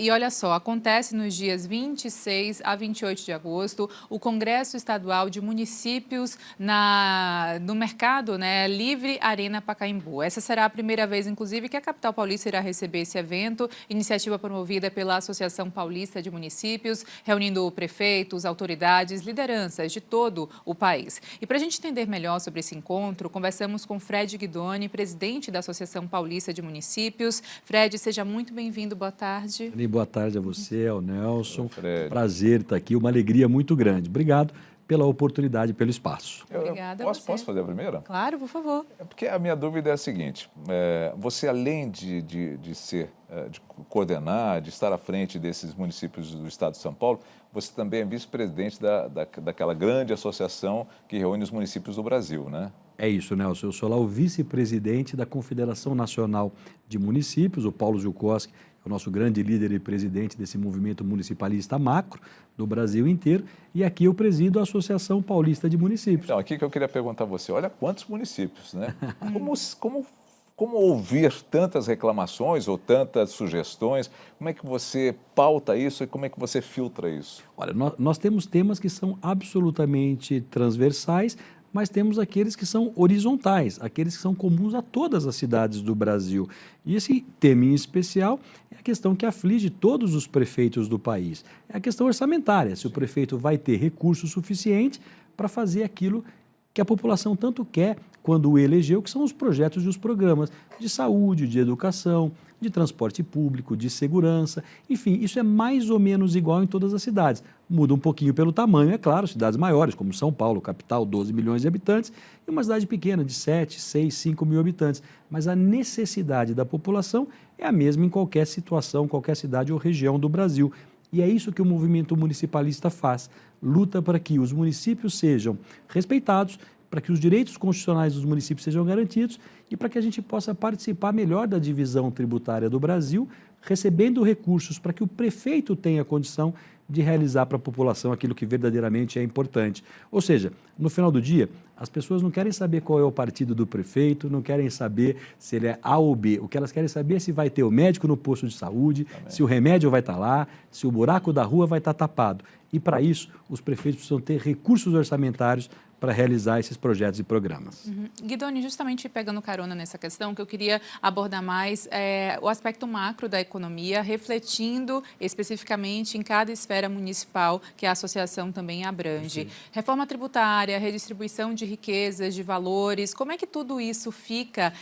E olha só, acontece nos dias 26 a 28 de agosto o Congresso Estadual de Municípios no Mercado, né, Livre Arena Pacaembu. Essa será a primeira vez, inclusive, que a capital paulista irá receber esse evento, iniciativa promovida pela Associação Paulista de Municípios, reunindo prefeitos, autoridades, lideranças de todo o país. E para a gente entender melhor sobre esse encontro, conversamos com Fred Guidoni, presidente da Associação Paulista de Municípios. Fred, seja muito bem-vindo, boa tarde. Boa tarde a você, ao Nelson. Prazer estar aqui, uma alegria muito grande. Obrigado pela oportunidade, pelo espaço. Obrigada a você. Posso fazer a primeira? Claro, por favor. Porque a minha dúvida é a seguinte, você além de coordenar, de estar à frente desses municípios do estado de São Paulo, você também é vice-presidente daquela grande associação que reúne os municípios do Brasil, né? É isso, Nelson. Eu sou lá o vice-presidente da Confederação Nacional de Municípios, o Paulo Zukoski, é o nosso grande líder e presidente desse movimento municipalista macro do Brasil inteiro, e aqui eu presido a Associação Paulista de Municípios. Então, aqui que eu queria perguntar a você, olha quantos municípios, né? Como ouvir tantas reclamações ou tantas sugestões? Como é que você pauta isso e como é que você filtra isso? Olha, nós temos temas que são absolutamente transversais, mas temos aqueles que são horizontais, aqueles que são comuns a todas as cidades do Brasil. E esse tema em especial é a questão que aflige todos os prefeitos do país. É a questão orçamentária, se o prefeito vai ter recurso suficiente para fazer aquilo que a população tanto quer quando o elegeu, que são os projetos e os programas de saúde, de educação, de transporte público, de segurança, enfim, isso é mais ou menos igual em todas as cidades. Muda um pouquinho pelo tamanho, é claro, cidades maiores, como São Paulo, capital, 12 milhões de habitantes, e uma cidade pequena, de 7, 6, 5 mil habitantes. Mas a necessidade da população é a mesma em qualquer situação, qualquer cidade ou região do Brasil. E é isso que o movimento municipalista faz, luta para que os municípios sejam respeitados, para que os direitos constitucionais dos municípios sejam garantidos e para que a gente possa participar melhor da divisão tributária do Brasil, recebendo recursos para que o prefeito tenha condição de realizar para a população aquilo que verdadeiramente é importante. Ou seja, no final do dia, as pessoas não querem saber qual é o partido do prefeito, não querem saber se ele é A ou B. O que elas querem saber é se vai ter o médico no posto de saúde, se o remédio vai estar lá, se o buraco da rua vai estar tapado. E para isso, os prefeitos precisam ter recursos orçamentários para realizar esses projetos e programas. Guidoni, justamente pegando carona nessa questão, que eu queria abordar mais o aspecto macro da economia, refletindo especificamente em cada esfera municipal que a associação também abrange. Sim. Reforma tributária, redistribuição de riquezas, de valores, como é que tudo isso fica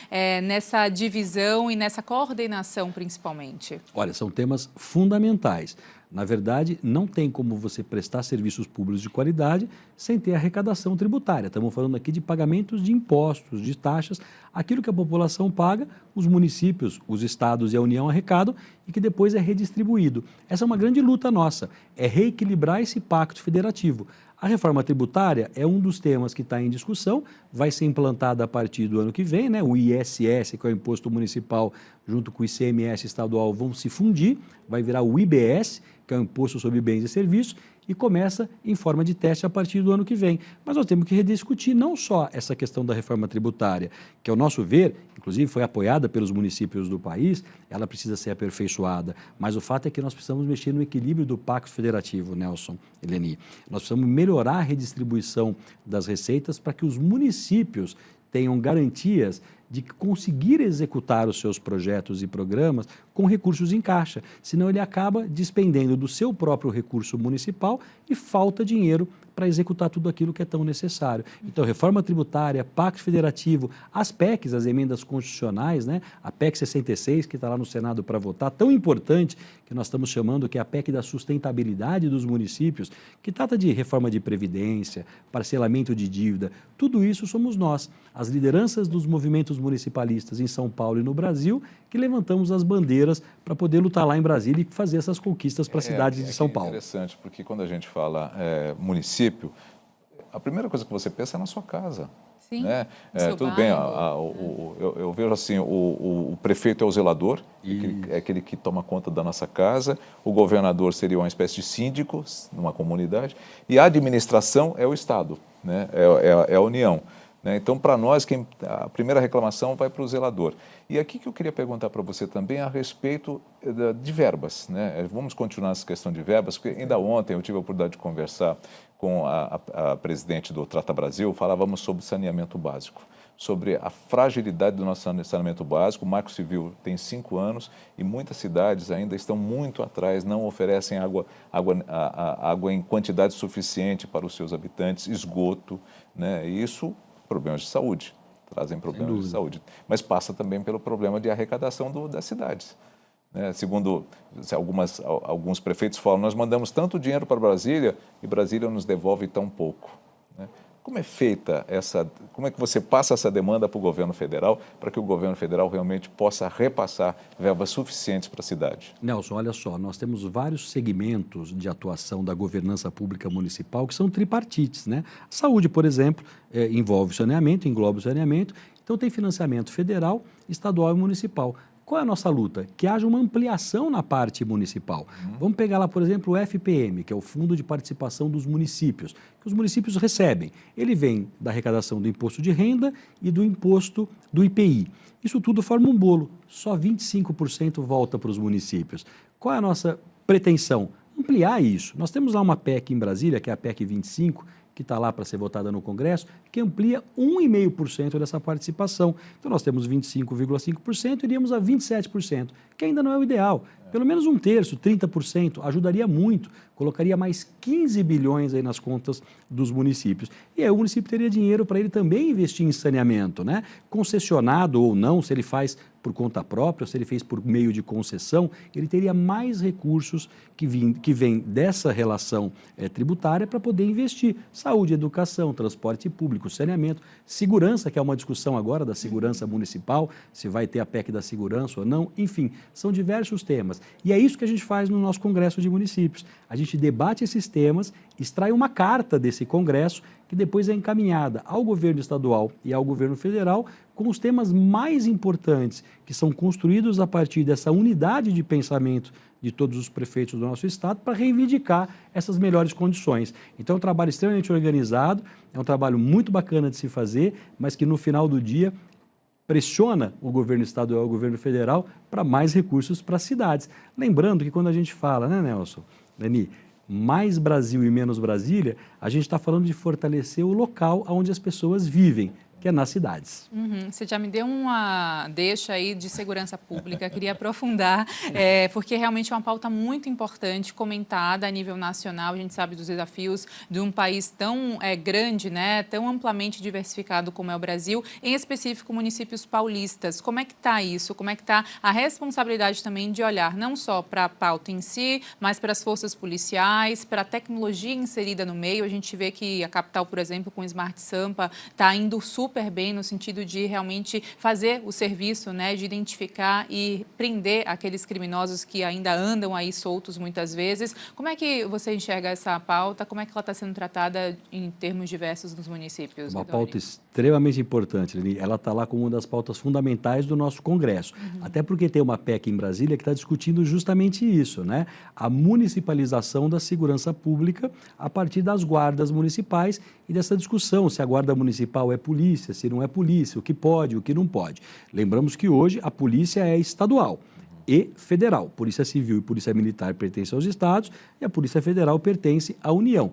nessa divisão e nessa coordenação principalmente? Olha, são temas fundamentais. Na verdade, não tem como você prestar serviços públicos de qualidade sem ter arrecadação tributária. Estamos falando aqui de pagamentos de impostos, de taxas, aquilo que a população paga, os municípios, os estados e a União arrecadam e que depois é redistribuído. Essa é uma grande luta nossa, é reequilibrar esse pacto federativo. A reforma tributária é um dos temas que está em discussão, vai ser implantada a partir do ano que vem, né? O ISS, que é o Imposto Municipal, junto com o ICMS estadual, vão se fundir, vai virar o IBS, que é o Imposto sobre Bens e Serviços, e começa em forma de teste a partir do ano que vem. Mas nós temos que rediscutir não só essa questão da reforma tributária, que ao nosso ver, inclusive foi apoiada pelos municípios do país, ela precisa ser aperfeiçoada, mas o fato é que nós precisamos mexer no equilíbrio do pacto federativo, Nelson, Eleni. Nós precisamos melhorar a redistribuição das receitas para que os municípios tenham garantias de conseguir executar os seus projetos e programas com recursos em caixa, senão ele acaba despendendo do seu próprio recurso municipal e falta dinheiro para executar tudo aquilo que é tão necessário. Então, reforma tributária, pacto federativo, as PECs, as emendas constitucionais, né? A PEC 66, que está lá no Senado para votar, tão importante, que nós estamos chamando que é a PEC da sustentabilidade dos municípios, que trata de reforma de previdência, parcelamento de dívida, tudo isso somos nós, as lideranças dos movimentos municipalistas em São Paulo e no Brasil, que levantamos as bandeiras para poder lutar lá em Brasília e fazer essas conquistas para as cidades de São Paulo. É interessante, porque quando a gente fala município, a primeira coisa que você pensa é na sua casa. Sim, né? Tudo bem, eu vejo assim, o prefeito é o zelador, é aquele que toma conta da nossa casa, o governador seria uma espécie de síndico numa comunidade, e a administração é o Estado, né? É a União. né? Então, para nós, a primeira reclamação vai para o zelador. E aqui que eu queria perguntar para você também a respeito de verbas, né? Vamos continuar essa questão de verbas, porque ainda ontem eu tive a oportunidade de conversar com a presidente do Trata Brasil, falávamos sobre saneamento básico, sobre a fragilidade do nosso saneamento básico. O Marco Civil tem 5 anos e muitas cidades ainda estão muito atrás, não oferecem água em quantidade suficiente para os seus habitantes, esgoto, né? E isso, problemas de saúde, trazem problemas de saúde. Mas passa também pelo problema de arrecadação das cidades. Segundo alguns prefeitos falam, nós mandamos tanto dinheiro para Brasília e Brasília nos devolve tão pouco. Como é feita como é que você passa essa demanda para o governo federal, para que o governo federal realmente possa repassar verbas suficientes para a cidade? Nelson, olha só, nós temos vários segmentos de atuação da governança pública municipal que são tripartites, né? A saúde, por exemplo, envolve o saneamento, engloba o saneamento, então tem financiamento federal, estadual e municipal. Qual é a nossa luta? Que haja uma ampliação na parte municipal. Vamos pegar lá, por exemplo, o FPM, que é o Fundo de Participação dos Municípios, que os municípios recebem. Ele vem da arrecadação do imposto de renda e do imposto do IPI. Isso tudo forma um bolo. Só 25% volta para os municípios. Qual é a nossa pretensão? Ampliar isso. Nós temos lá uma PEC em Brasília, que é a PEC 25, que está lá para ser votada no Congresso, que amplia 1,5% dessa participação. Então, nós temos 25,5% e iríamos a 27%, que ainda não é o ideal. Pelo menos um terço, 30%, ajudaria muito, colocaria mais 15 bilhões aí nas contas dos municípios. E aí o município teria dinheiro para ele também investir em saneamento, né? Concessionado ou não, se ele faz por conta própria, ou se ele fez por meio de concessão, ele teria mais recursos que vêm dessa relação tributária para poder investir. Saúde, educação, transporte público, saneamento, segurança, que é uma discussão agora da segurança municipal, se vai ter a PEC da segurança ou não, enfim, são diversos temas. E é isso que a gente faz no nosso Congresso de Municípios. A gente debate esses temas, extrai uma carta desse Congresso, que depois é encaminhada ao governo estadual e ao governo federal com os temas mais importantes, que são construídos a partir dessa unidade de pensamento de todos os prefeitos do nosso estado para reivindicar essas melhores condições. Então é um trabalho extremamente organizado, é um trabalho muito bacana de se fazer, mas que no final do dia pressiona o governo estadual e o governo federal para mais recursos para as cidades. Lembrando que quando a gente fala, né, Nelson, Dani, mais Brasil e menos Brasília, a gente está falando de fortalecer o local onde as pessoas vivem, que é nas cidades. Você já me deu uma deixa aí de segurança pública, queria aprofundar, porque realmente é uma pauta muito importante, comentada a nível nacional. A gente sabe dos desafios de um país tão grande, né, tão amplamente diversificado como é o Brasil, em específico municípios paulistas. Como é que está isso? Como é que está a responsabilidade também de olhar não só para a pauta em si, mas para as forças policiais, para a tecnologia inserida no meio? A gente vê que a capital, por exemplo, com o Smart Sampa, está indo super bem no sentido de realmente fazer o serviço, né, de identificar e prender aqueles criminosos que ainda andam aí soltos muitas vezes. Como é que você enxerga essa pauta? Como é que ela está sendo tratada em termos diversos nos municípios? Uma pauta extremamente importante, Leni. Ela está lá como uma das pautas fundamentais do nosso Congresso. Até porque tem uma PEC em Brasília que está discutindo justamente isso, né? A municipalização da segurança pública a partir das guardas municipais e dessa discussão se a guarda municipal é polícia, se não é polícia, o que pode, o que não pode. Lembramos que hoje a polícia é estadual e federal. Polícia Civil e Polícia Militar pertencem aos estados e a Polícia Federal pertence à União.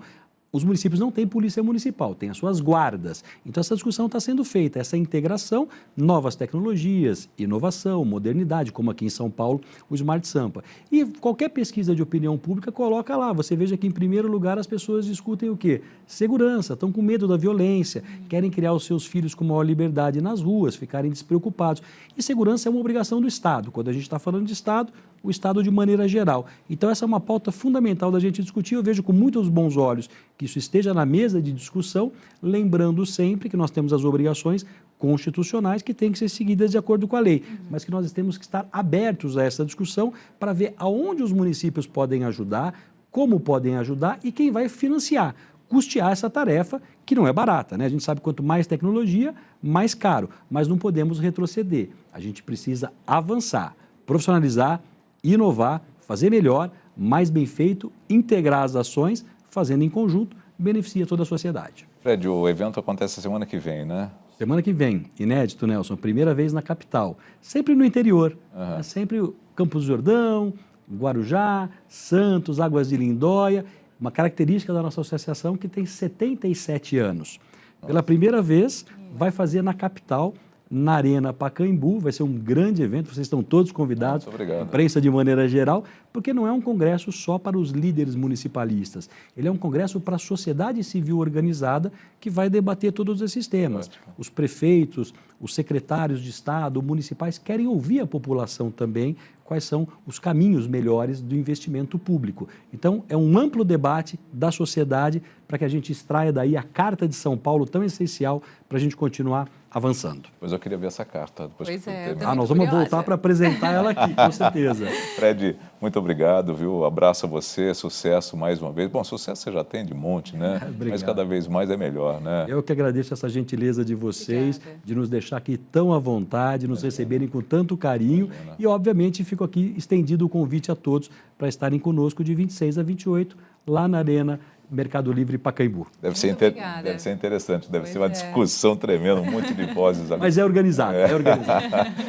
Os municípios não têm polícia municipal, têm as suas guardas. Então, essa discussão está sendo feita, essa integração, novas tecnologias, inovação, modernidade, como aqui em São Paulo, o Smart Sampa. E qualquer pesquisa de opinião pública coloca lá. Você veja que, em primeiro lugar, as pessoas discutem o quê? Segurança, estão com medo da violência, querem criar os seus filhos com maior liberdade nas ruas, ficarem despreocupados. E segurança é uma obrigação do Estado. Quando a gente está falando de Estado, o Estado de maneira geral. Então, essa é uma pauta fundamental da gente discutir. Eu vejo com muitos bons olhos que isso esteja na mesa de discussão, lembrando sempre que nós temos as obrigações constitucionais que têm que ser seguidas de acordo com a lei, mas que nós temos que estar abertos a essa discussão para ver aonde os municípios podem ajudar, como podem ajudar e quem vai financiar, custear essa tarefa, que não é barata, né? A gente sabe que quanto mais tecnologia, mais caro, mas não podemos retroceder. A gente precisa avançar, profissionalizar, inovar, fazer melhor, mais bem feito, integrar as ações, fazendo em conjunto, beneficia toda a sociedade. Fred, o evento acontece semana que vem, né? Semana que vem, inédito, Nelson, primeira vez na capital, sempre no interior, né? Sempre Campos do Jordão, Guarujá, Santos, Águas de Lindóia, uma característica da nossa associação que tem 77 anos. Pela primeira vez, vai fazer na capital, na Arena Pacaembu, vai ser um grande evento, vocês estão todos convidados, Muito obrigado. imprensa de maneira geral, porque não é um congresso só para os líderes municipalistas, ele é um congresso para a sociedade civil organizada que vai debater todos esses temas. Os prefeitos, os secretários de Estado, municipais querem ouvir a população também quais são os caminhos melhores do investimento público. Então, é um amplo debate da sociedade para que a gente extraia daí a Carta de São Paulo, tão essencial para a gente continuar avançando. Pois eu queria ver essa carta. Depois Pois que é, eu terminar. também Nós tô vamos curiosa. voltar para apresentar ela aqui, com certeza. Fred, muito obrigado, viu? Abraço a você, sucesso mais uma vez. Bom, sucesso você já tem de monte, né? Obrigado. Mas cada vez mais é melhor, né? Eu que agradeço essa gentileza de vocês, Obrigada. de nos deixar aqui tão à vontade, nos receberem com tanto carinho e, obviamente, fico aqui estendido o convite a todos para estarem conosco de 26 a 28, lá na Arena Mercado Livre Pacaembu. Deve ser, Muito obrigada. deve ser interessante, deve Pois ser uma é. discussão tremenda, um monte de vozes ali. Mas é organizado, é organizado.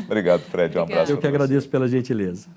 Obrigado, Fred. Um abraço. Eu que pra você. agradeço pela gentileza.